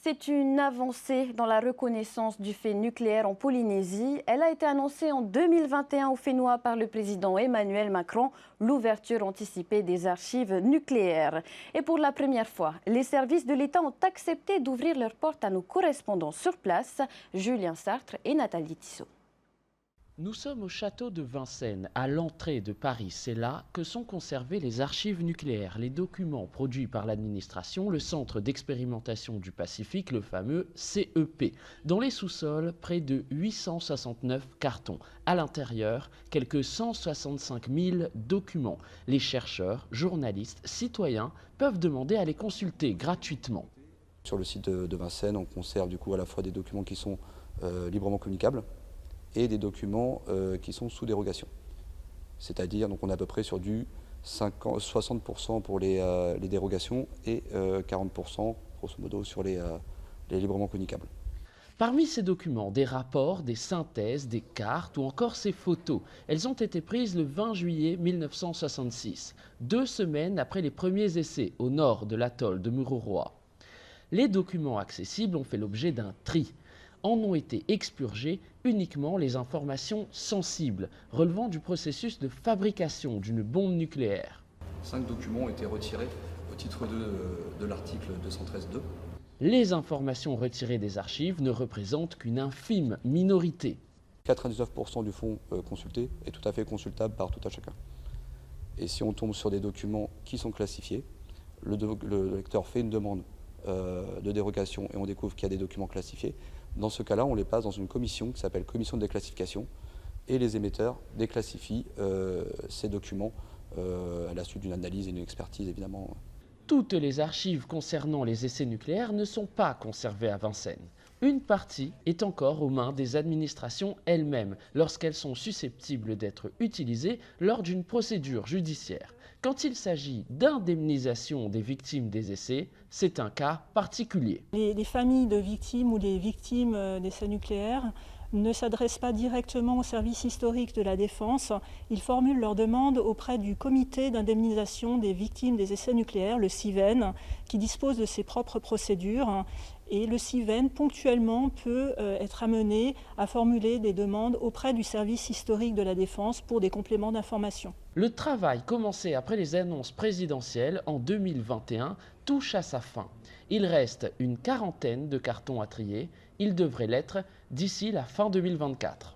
C'est une avancée dans la reconnaissance du fait nucléaire en Polynésie. Elle a été annoncée en 2021 au Fénois par le président Emmanuel Macron, l'ouverture anticipée des archives nucléaires. Et pour la première fois, les services de l'État ont accepté d'ouvrir leurs portes à nos correspondants sur place, Julien Sartre et Nathalie Tissot. Nous sommes au château de Vincennes, à l'entrée de Paris. C'est là que sont conservées les archives nucléaires, les documents produits par l'administration, le Centre d'expérimentation du Pacifique, le fameux CEP. Dans les sous-sols, près de 869 cartons. À l'intérieur, quelques 165 000 documents. Les chercheurs, journalistes, citoyens peuvent demander à les consulter gratuitement. Sur le site de Vincennes, on conserve du coup à la fois des documents qui sont librement communicables et des documents qui sont sous dérogation. C'est-à-dire, donc on est à peu près sur du 60% pour les dérogations et 40% grosso modo sur les librement communicables. Parmi ces documents, des rapports, des synthèses, des cartes ou encore ces photos. Elles ont été prises le 20 juillet 1966, 2 semaines après les premiers essais au nord de l'atoll de Mururoa. Les documents accessibles ont fait l'objet d'un tri. En ont été expurgées uniquement les informations sensibles relevant du processus de fabrication d'une bombe nucléaire. 5 documents ont été retirés au titre de l'article 213.2. Les informations retirées des archives ne représentent qu'une infime minorité. 99% du fonds consulté est tout à fait consultable par tout à chacun. Et si on tombe sur des documents qui sont classifiés, le lecteur fait une demande de dérogation et on découvre qu'il y a des documents classifiés. Dans ce cas-là, on les passe dans une commission qui s'appelle commission de déclassification et les émetteurs déclassifient ces documents à la suite d'une analyse et d'une expertise évidemment. Toutes les archives concernant les essais nucléaires ne sont pas conservées à Vincennes. Une partie est encore aux mains des administrations elles-mêmes lorsqu'elles sont susceptibles d'être utilisées lors d'une procédure judiciaire. Quand il s'agit d'indemnisation des victimes des essais, c'est un cas particulier. Les familles de victimes ou les victimes d'essais nucléaires ne s'adressent pas directement au service historique de la Défense. Ils formulent leur demande auprès du comité d'indemnisation des victimes des essais nucléaires, le CIVEN, qui dispose de ses propres procédures. Et le CIVEN, ponctuellement, peut être amené à formuler des demandes auprès du service historique de la Défense pour des compléments d'information. Le travail commencé après les annonces présidentielles en 2021 touche à sa fin. Il reste une quarantaine de cartons à trier. Il devrait l'être d'ici la fin 2024.